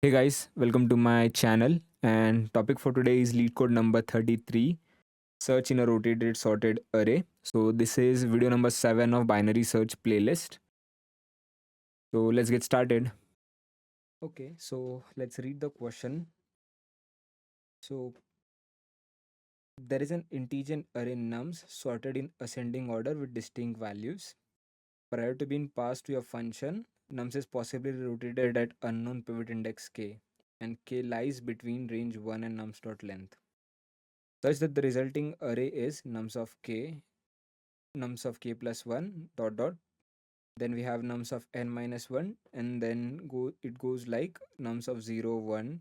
Hey guys, welcome to my channel. And topic for today is Leetcode number 33, search in a rotated sorted array. So this is video number 7 of binary search playlist. So let's get started. Okay, so let's read the question. So there is an integer array nums sorted in ascending order with distinct values. Prior to being passed to a function, nums is possibly rotated at unknown pivot index k, and k lies between range 1 and nums.length, such that the resulting array is nums of k plus 1 dot dot, then we have nums of n minus 1, and then it goes like nums of 0 1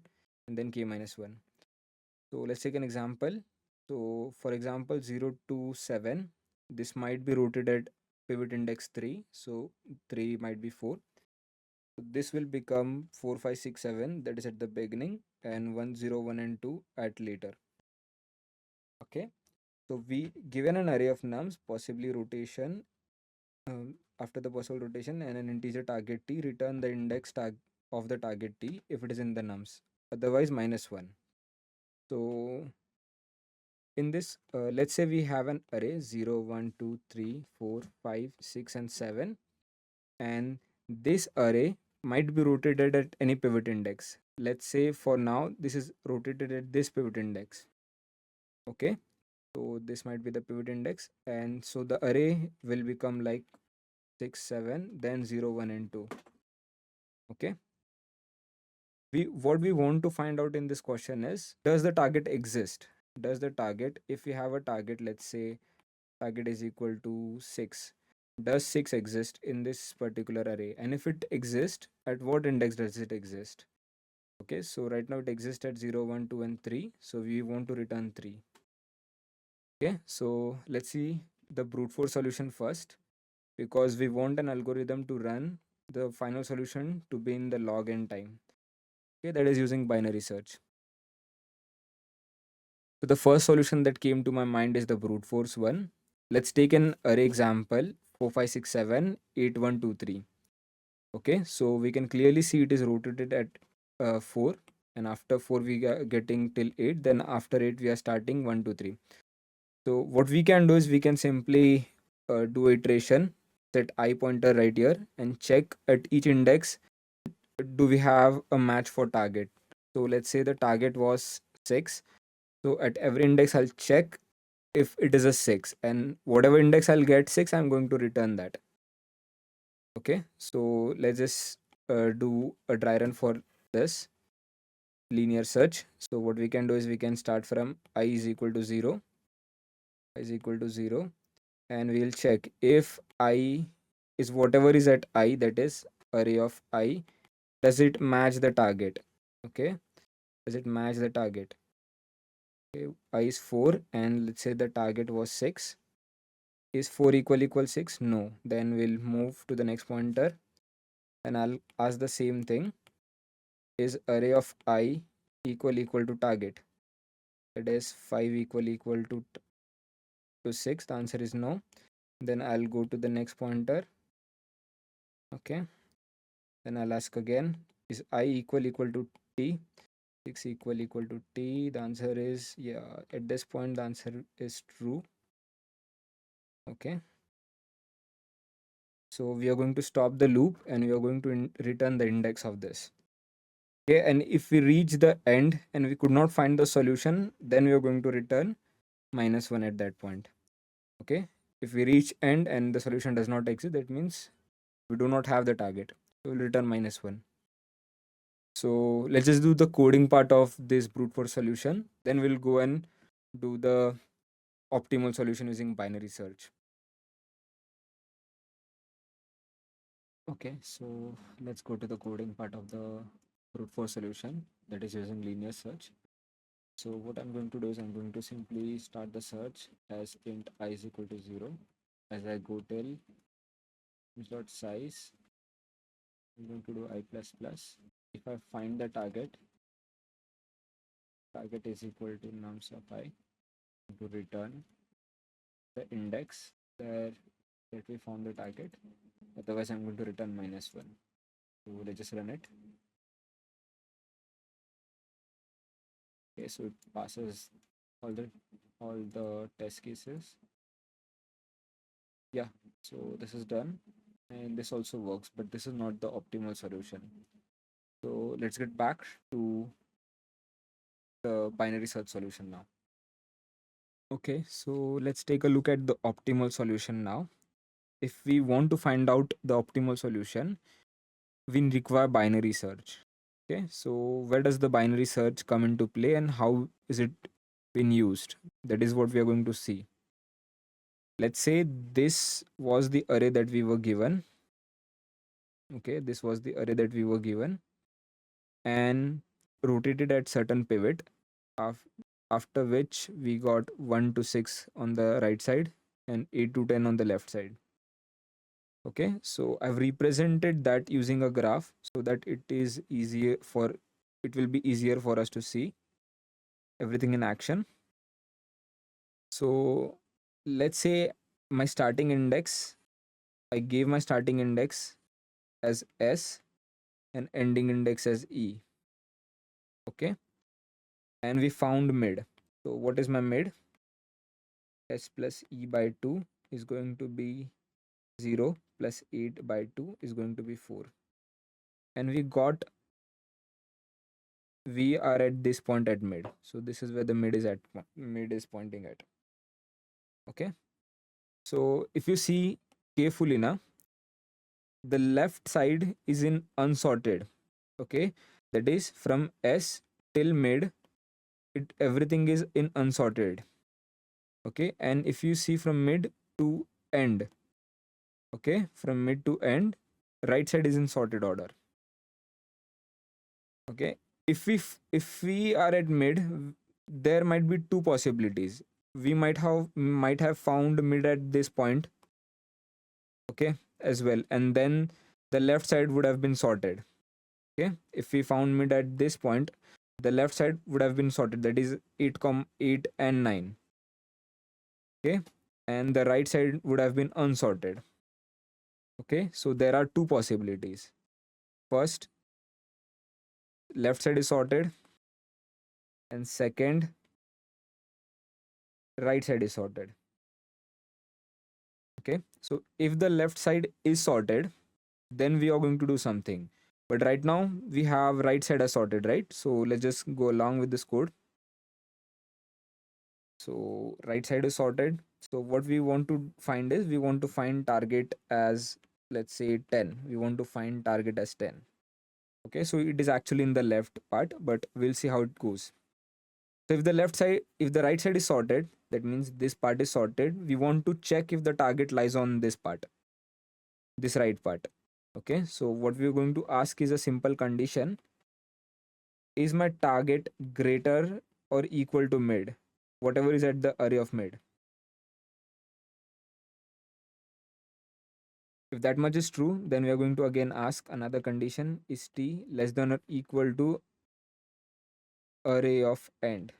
and then k minus 1. So let's take an example. So for example 0 to 7, this might be rooted at pivot index 3, so 3 might be 4. So this will become 4 5 6 7, that is at the beginning, and 1 0 1 and 2 at later. Okay, so we given an array of nums, possibly rotation, after the possible rotation, and an integer target t, return the index tag of the target t if it is in the nums, otherwise -1. So in this, let's say we have an array 0 1 2 3 4 5 6 and 7, and this array might be rotated at any pivot index. Let's say for now this is rotated at this pivot index. Okay, so this might be the pivot index, and so the array will become like 6 7, then 0 1 and 2. Okay, what we want to find out in this question is, does the target exist? Does the target, if we have a target, let's say target is equal to 6, does 6 exist in this particular array? And if it exists, at what index does it exist? Okay, so right now it exists at 0 1 2 and 3, so we want to return 3. Okay, so let's see the brute force solution first, because we want an algorithm to run the final solution to be in the log n time. Okay, that is using binary search. So the first solution that came to my mind is the brute force one. Let's take an array example 4 5 6 7 8 1 2 3. Okay, so we can clearly see it is rotated at 4, and after 4 we are getting till 8, then after 8 we are starting 1 2 3. So what we can do is we can simply do iteration, set I pointer right here, and check at each index, do we have a match for target. So let's say the target was 6, so at every index I'll check if it is a 6, and whatever index I'll get 6, I'm going to return that. Okay, so let's just do a dry run for this linear search. So what we can do is we can start from I is equal to 0, I is equal to 0, and we'll check if I is whatever is at I, that is array of I, does it match the target. Okay, does it match the target? Okay, I is 4, and let's say the target was 6. Is 4 equal 6? No. Then we'll move to the next pointer, and I'll ask the same thing. Is array of I equal to target? It is 5 equal to 6. The answer is no. Then I'll go to the next pointer. Okay. Then I'll ask again. Is I equal to t? 6 equal to t. The answer is, yeah, at this point the answer is true. Okay. So we are going to stop the loop, and we are going to return the index of this. Okay, and if we reach the end and we could not find the solution, then we are going to return -1 at that point. Okay, if we reach end and the solution does not exist, that means we do not have the target, so we'll return -1. So let's just do the coding part of this brute force solution, then we'll go and do the optimal solution using binary search. Okay, so let's go to the coding part of the brute force solution, that is using linear search. So what I'm going to do is I'm going to simply start the search as int I is equal to 0. As I go till dot size, I'm going to do I plus plus. If I find the target is equal to nums of I, to return the index there that we found the target. Otherwise, I'm going to return -1. So let's just run it. Okay, so it passes all the test cases. Yeah, so this is done, and this also works, but this is not the optimal solution. So let's get back to the binary search solution now. Okay, so let's take a look at the optimal solution now. If we want to find out the optimal solution, we require binary search. Okay, so where does the binary search come into play and how is it been used? That is what we are going to see. Let's say this was the array that we were given. Okay, this was the array that we were given and rotated at certain pivot, af- after which we got 1 to 6 on the right side and 8 to 10 on the left side. Okay, so I've represented that using a graph so that it will be easier for us to see everything in action. So let's say my starting index, I gave my starting index as S and ending index as E. Okay, and we found mid. So what is my mid? S plus E by 2 is going to be 0 plus 8 by 2 is going to be 4. And we are at this point at mid. So this is where the mid is pointing at. Okay. So if you see carefully now, the left side is in unsorted. Okay. That is from S till mid, everything is in unsorted. Okay. And if you see from mid to end, okay, from mid to end, right side is in sorted order. Okay, if we are at mid, there might be two possibilities. We might have found mid at this point, okay, as well, and then the left side would have been sorted. Okay, if we found mid at this point, the left side would have been sorted, that is 8 and 9. Okay, and the right side would have been unsorted. Okay, so there are two possibilities. First, left side is sorted, and second, right side is sorted. Okay, so if the left side is sorted, then we are going to do something, but right now we have right side as sorted, right? So let's just go along with this code. So right side is sorted, so what we want to find is, we want to find target as, let's say, 10. We want to find target as 10. Okay, so it is actually in the left part, but we'll see how it goes. So if the right side is sorted, that means this part is sorted. We want to check if the target lies on this part, this right part. Okay, so what we're going to ask is a simple condition: is my target greater or equal to mid, whatever is at the array of mid? If that much is true, then we are going to again ask another condition: is t less than or equal to array of end?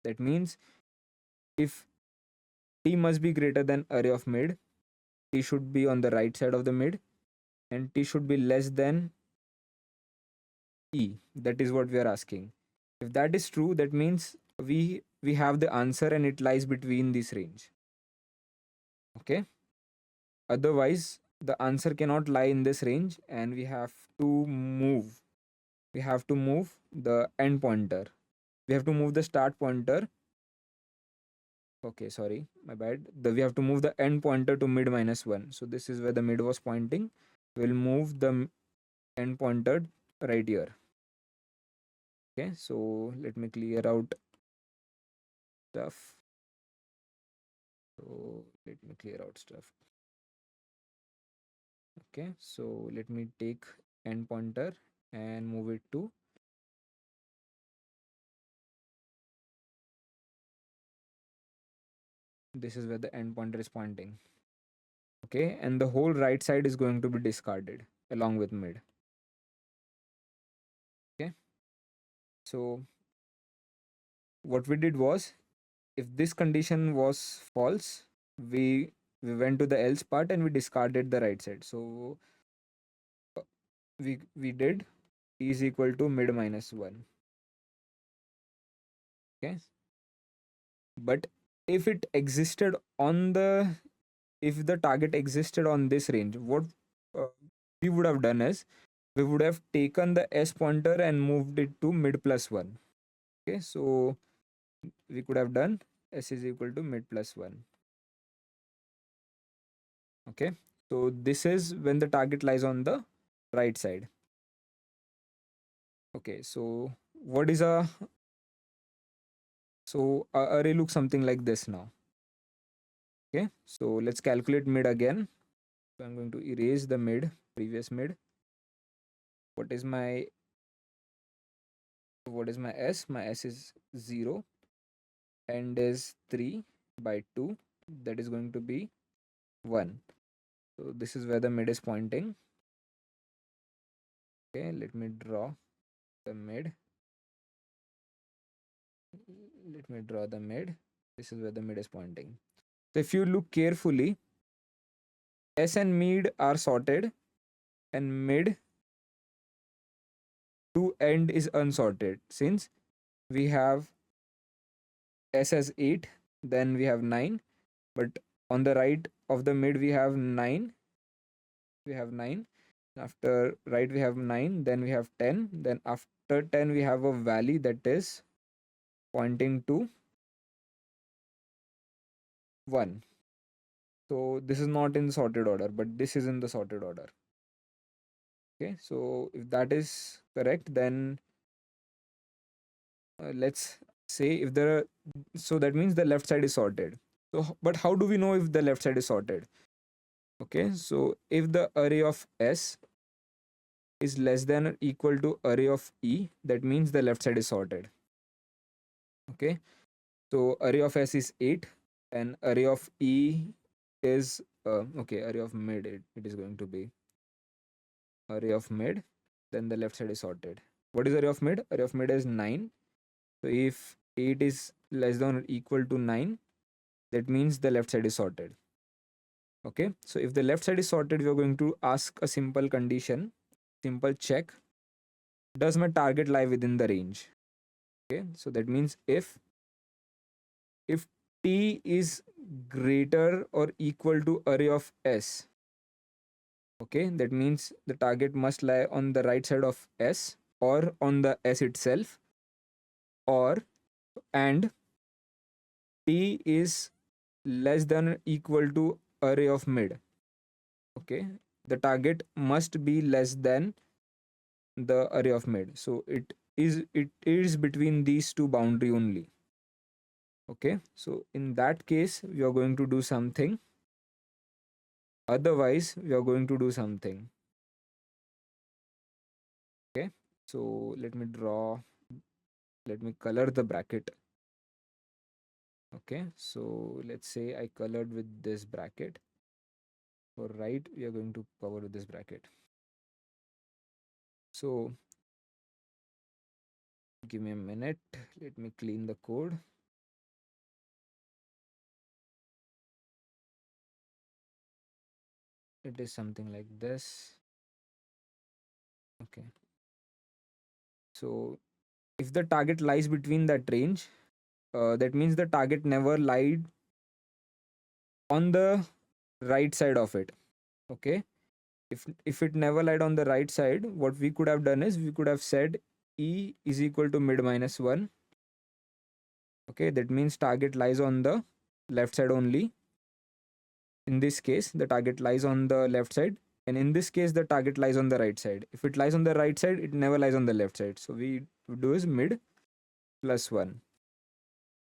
That means if t must be greater than array of mid, t should be on the right side of the mid, and t should be less than e. That is what we are asking. If that is true, that means we have the answer and it lies between this range. Okay, otherwise the answer cannot lie in this range, and we have to move the end pointer. We have to move the start pointer. Okay, sorry, my bad. We have to move the end pointer to mid minus 1. So this is where the mid was pointing. We'll move the end pointer right here. Okay, so let me clear out stuff. So let me clear out stuff. Okay, so let me take end pointer and move it to, this is where the end pointer is pointing. Okay, and the whole right side is going to be discarded along with mid. Okay, so what we did was, if this condition was false, we went to the else part and we discarded the right side. So uh, we did t is equal to mid minus 1. Okay, but if it existed on the if the target existed on this range, what uh, we would have done is we would have taken the s pointer and moved it to mid plus 1. Okay, so we could have done s is equal to mid plus 1. Okay, so this is when the target lies on the right side. Okay, so what is a array looks something like this now. Okay, so let's calculate mid again. So I'm going to erase the previous mid. What is my s? My s is 0, end is 3 by 2, that is going to be 1. So this is where the mid is pointing. Okay, let me draw the mid. This is where the mid is pointing. So if you look carefully, s and mid are sorted and mid to end is unsorted, since we have s as 8, then we have 9, but on the right of the mid we have 9, after right we have 9, then we have 10, then after 10 we have a valley that is pointing to 1. So this is not in sorted order, but this is in the sorted order. Okay, so if that is correct, then let's say if there are, so that means the left side is sorted. So but how do we know if the left side is sorted? Okay, so if the array of s is less than or equal to array of e, that means the left side is sorted. Okay, so array of s is 8 and array of e is okay, array of mid, it is going to be array of mid, then the left side is sorted. What is array of mid? Array of mid is 9. So if 8 is less than or equal to 9, that means the left side is sorted. Okay, so if the left side is sorted, we are going to ask a simple condition, simple check, does my target lie within the range? Okay, so that means if t is greater or equal to array of s, okay, that means the target must lie on the right side of s or on the s itself, or and t is less than or equal to array of mid. Okay, the target must be less than the array of mid, so it is between these two boundary only. Okay, so in that case we are going to do something, otherwise we are going to do something. Okay, so let me color the bracket. Okay, so let's say I colored with this bracket. For right, we are going to cover with this bracket. So give me a minute, let me clean the code. It is something like this. Okay, so if the target lies between that range, that means the target never lied on the right side of it. Okay, if it never lied on the right side, what we could have done is we could have said e is equal to mid minus 1. Okay, that means target lies on the left side only. In this case the target lies on the left side, and in this case the target lies on the right side. If it lies on the right side, it never lies on the left side, so we do is mid plus 1.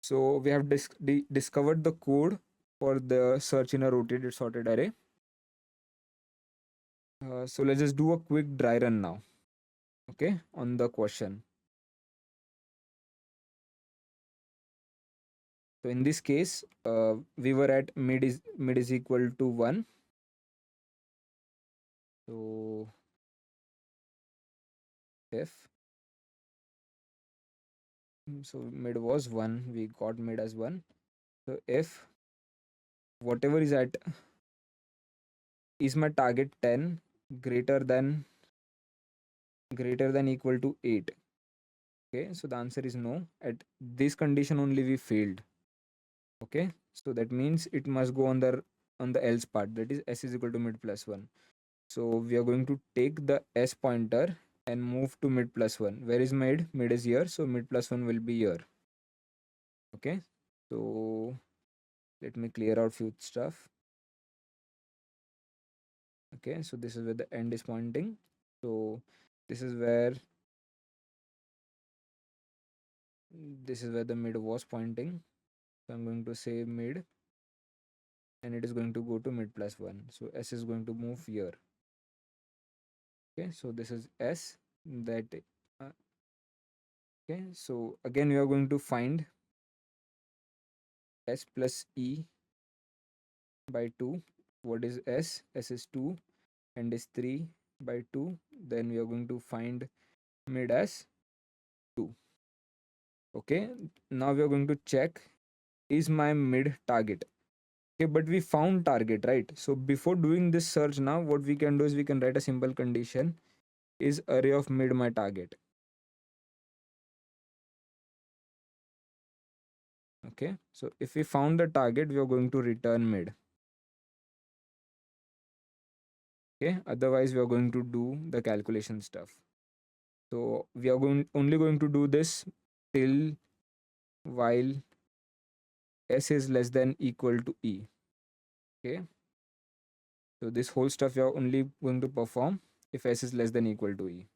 So we have discovered the code for the search in a rotated sorted array. So let's just do a quick dry run now, okay, on the question. So in this case, we were at mid is equal to 1. So if mid was 1, we got mid as 1. So if whatever is my target 10 greater than equal to 8, Okay, so the answer is no. At this condition only we failed. Okay, so that means it must go on the else part, that is s is equal to mid plus 1. So we are going to take the s pointer and move to mid plus 1. Where is mid? Mid is here, so mid plus 1 will be here. Okay, so let me clear out few stuff. Okay, so this is where the end is pointing. So this is where the mid was pointing. So I'm going to say mid, and it is going to go to mid plus 1. So s is going to move here. Okay, so this is s that okay, so again we are going to find s plus e by 2. What is s? S is 2 and is 3 by 2. Then we are going to find mid as 2. Okay, now we are going to check, is my mid target? Okay, but we found target, right? So before doing this search, now what we can do is we can write a simple condition, is array of mid my target. Okay, so if we found the target, we are going to return mid. Okay, otherwise we are going to do the calculation stuff. So we are only going to do this till while s is less than equal to e. Okay, so this whole stuff we are only going to perform if s is less than equal to e.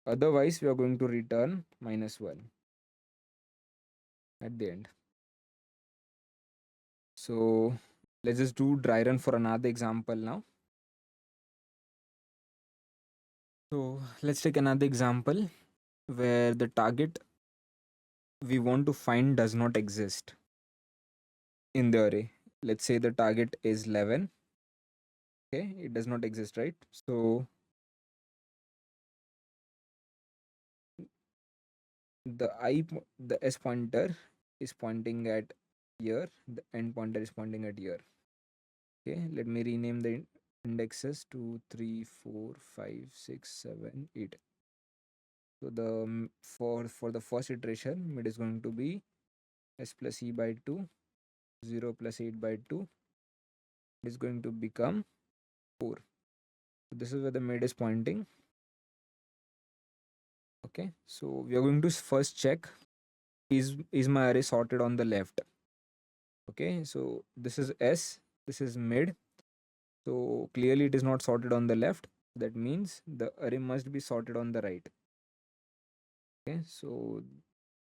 Otherwise we are going to return -1 at the end. So let's just do dry run for another example now. So let's take another example where the target we want to find does not exist in the array. Let's say the target is 11. Okay, it does not exist, right? So the s pointer is pointing at here, the end pointer is pointing at here. Okay, let me rename the indexes to 3, 4, 5, 6, 7, 8. So for the first iteration, mid is going to be s plus e by 2, 0 plus 8 by 2 is going to become 4. So this is where the mid is pointing. Okay, so we are going to first check, is my array sorted on the left. Okay, so this is s, this is mid, so clearly it is not sorted on the left. That means the array must be sorted on the right. Okay, so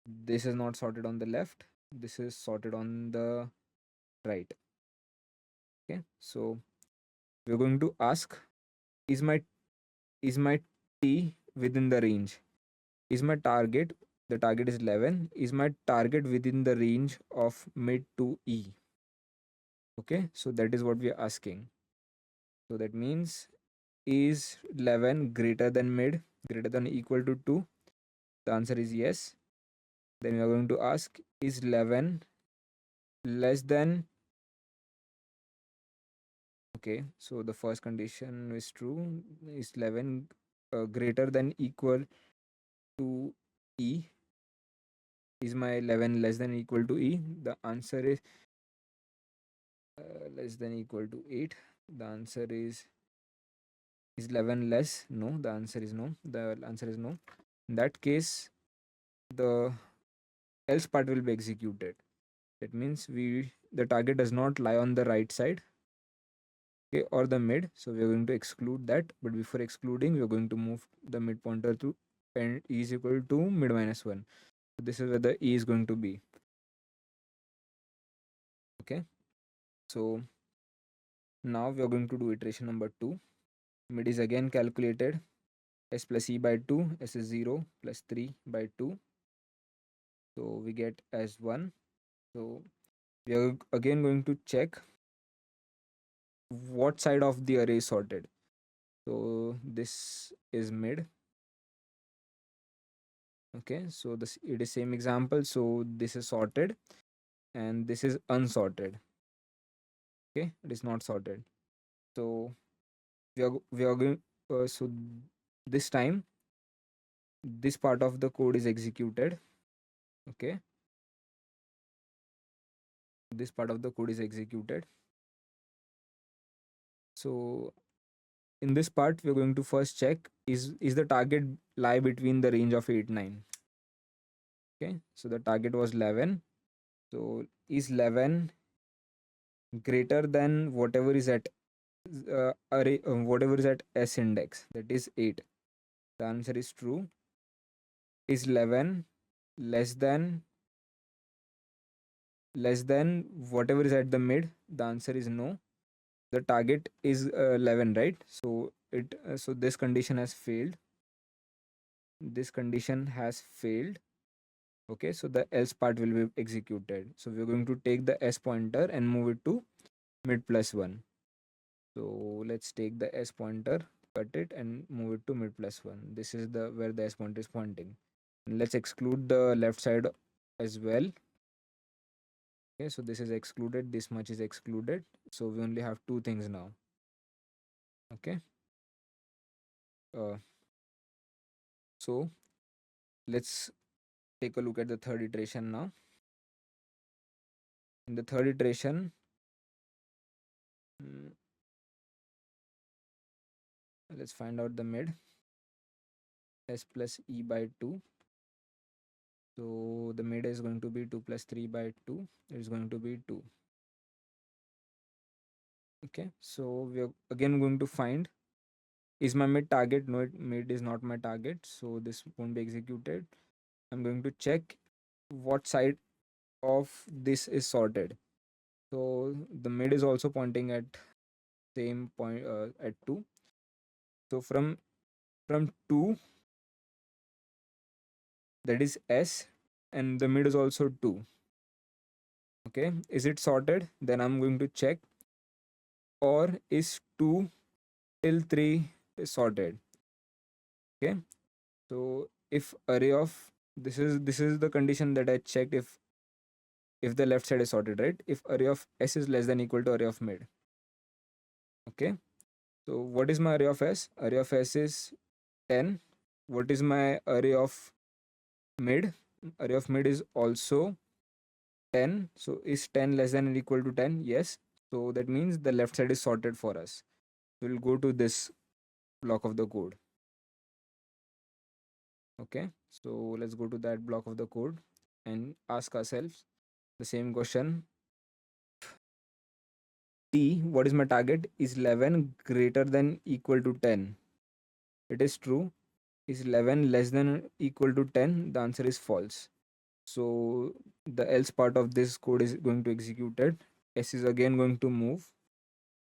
this is not sorted on the left, this is sorted on the right. Okay, so we're going to ask, is my t within the range? Is my target, the target is 11, is my target within the range of mid to e? Okay, so that is what we are asking. So that means, is 11 greater than mid, greater than or equal to 2? The answer is yes. Then we are going to ask, is 11 less than, okay, so the first condition is true, is 11 greater than equal to e? Is my 11 less than equal to e? The answer is less than equal to 8. The answer is 11 less? No, the answer is no. The answer is no. In that case, the else part will be executed. That means the target does not lie on the right side, okay, or the mid. So we are going to exclude that. But before excluding, we are going to move the mid pointer to and e is equal to mid -1. So this is where the e is going to be. Okay. So now we are going to do iteration number 2. Mid is again calculated. S plus e by 2. S is 0 plus 3 by 2. So we get as 1. So we are again going to check what side of the array is sorted. So this is mid. Okay, so this it is same example. So this is sorted and this is unsorted. Okay, it is not sorted. So we are going. So this time this part of the code is executed. Okay, this part of the code is executed. So in this part we're going to first check is the target lie between the range of 8 9. Okay, so the target was 11. So is 11 greater than whatever is at array whatever is at s index, that is 8? The answer is true. Is 11 less than whatever is at the mid? The answer is no. The target is 11, right? So so this condition has failed. This condition has failed. Okay, so the else part will be executed. So we're going to take the s pointer and move it to mid plus 1. So let's take the s pointer, cut it and move it to mid plus 1. This is the where the s pointer is pointing. And let's exclude the left side as well. Okay, so this is excluded, this much is excluded. So we only have two things now. Okay. So let's take a look at the third iteration now. In the third iteration, let's find out the mid. S plus e by 2. So the mid is going to be 2 plus 3 by 2. It is going to be 2. Okay, so we are again going to find, is my mid target? No, mid is not my target, so this won't be executed. I'm going to check what side of this is sorted. So the mid is also pointing at same point at 2. So from 2, that is s, and the mid is also 2. Okay, is it sorted? Then I'm going to check, or is 2 till 3 is sorted. Okay, so if array of, this is the condition that I checked, if the left side is sorted, right? If array of s is less than equal to array of mid. Okay, so what is my array of s? Array of s is 10. What is my array of mid? Array of mid is also 10. So is 10 less than or equal to 10? Yes. So that means the left side is sorted for us. We'll go to this block of the code. Okay, so let's go to that block of the code and ask ourselves the same question. T, what is my target? Is 11 greater than equal to 10? It is true. Is 11 less than or equal to 10? The answer is false. So the else part of this code is going to execute it. S is again going to move.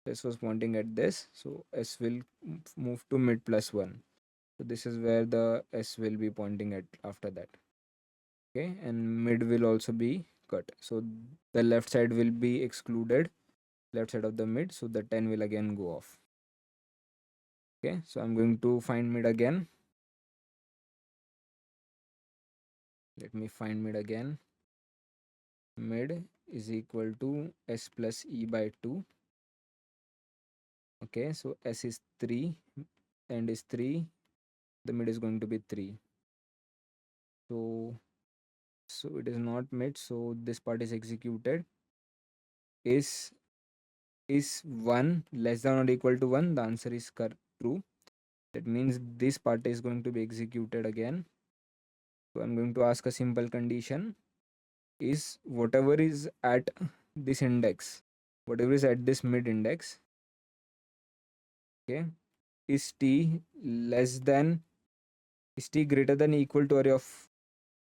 S was pointing at this, so S will move to mid plus 1. So this is where the S will be pointing at after that. Okay, and mid will also be cut. So the left side will be excluded, left side of the mid, so the 10 will again go off. Okay, so I'm going to find mid again. Let me find mid again. Mid is equal to S plus E by 2. Okay, so S is 3, and is 3, the mid is going to be 3. So it is not mid, so this part is executed. Is 1 less than or equal to 1? The answer is true. That means this part is going to be executed again. So I'm going to ask a simple condition. Is whatever is at this index, whatever is at this mid index, okay, is t less than, is t greater than equal to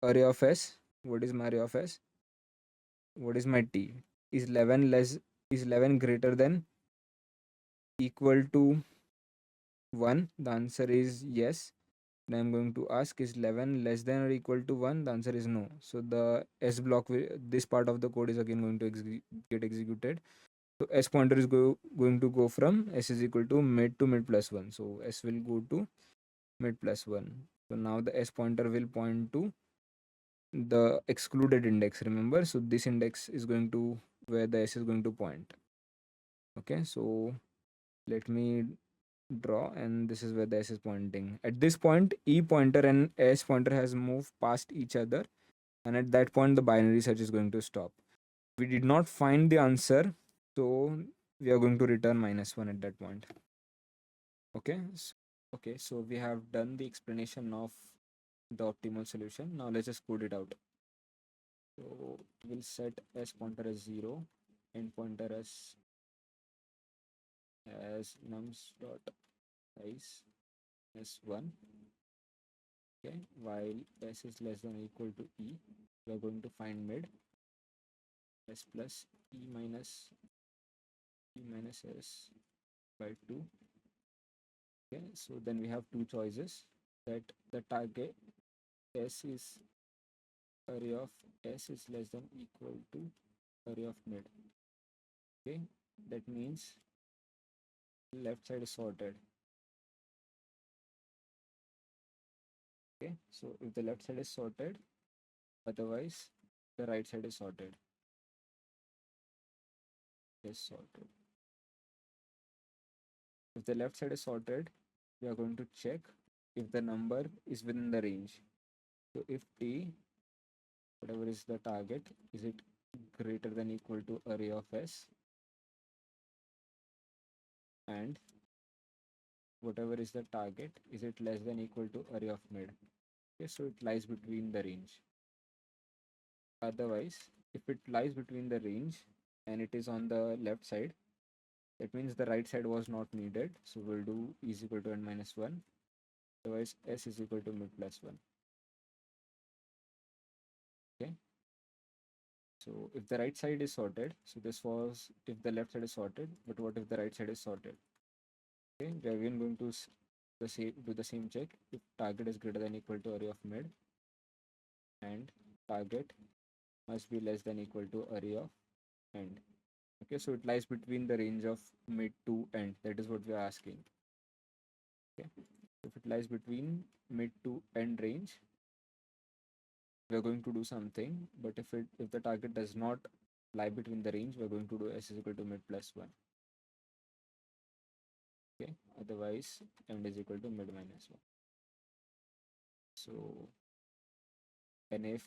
array of s? What is my array of s? What is my t? Is 11 greater than equal to 1? The answer is yes. Then I'm going to ask, is 11 less than or equal to 1? The answer is no. So the s block this part of the code is again going to get executed. So s pointer is going to go from s is equal to mid plus 1. So s will go to mid plus 1. So now the s pointer will point to the excluded index, remember? So this index is going to where the s is going to point. Okay, so let me draw, and this is where the S is pointing. At this point, E pointer and S pointer has moved past each other, and at that point the binary search is going to stop. We did not find the answer, so we are going to return -1 at that point. Okay, so we have done the explanation of the optimal solution. Now let's just code it out. So we'll set S pointer as 0, end pointer as nums dot size as 1. Okay, while S is less than or equal to E, we are going to find mid S plus E minus S by 2. Okay, so then we have two choices, that the target S is array of S is less than equal to array of mid. Okay, that means left side is sorted. Okay, so if the left side is sorted, otherwise the right side is sorted. If the left side is sorted, we are going to check if the number is within the range. So if T, whatever is the target, is it greater than equal to array of S, and whatever is the target, is it less than equal to array of mid. Okay, so it lies between the range. Otherwise, if it lies between the range and it is on the left side, that means the right side was not needed. So we'll do E is equal to n minus 1. Otherwise, S is equal to mid plus 1. Okay. So if the right side is sorted, so this was if the left side is sorted, but what if the right side is sorted? Okay, we are again going to do the same check. If target is greater than equal to array of mid, and target must be less than equal to array of end. Okay, so it lies between the range of mid to end. That is what we are asking. Okay, if it lies between mid to end range, we are going to do something. But if the target does not lie between the range, we are going to do S is equal to mid plus 1. Okay, otherwise end is equal to mid minus 1. So, and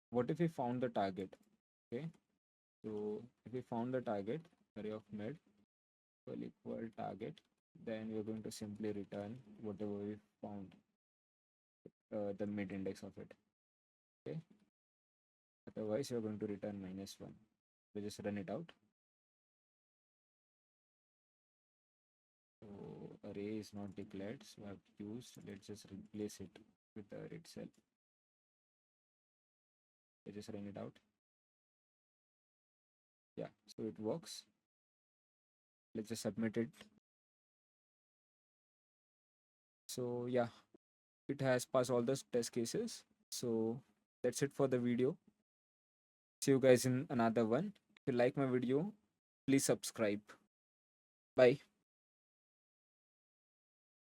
what if we found the target? Okay, so if we found the target, array of mid equal target, then we're going to simply return whatever we found, the mid index of it. Okay, otherwise you're going to return -1. We just run it out. So array is not declared, so I've used, let's just replace it with the array itself. I just run it out. Yeah, so it works. Let's just submit it. So yeah, it has passed all the test cases. So that's it for the video. See you guys in another one. If you like my video, please subscribe. Bye.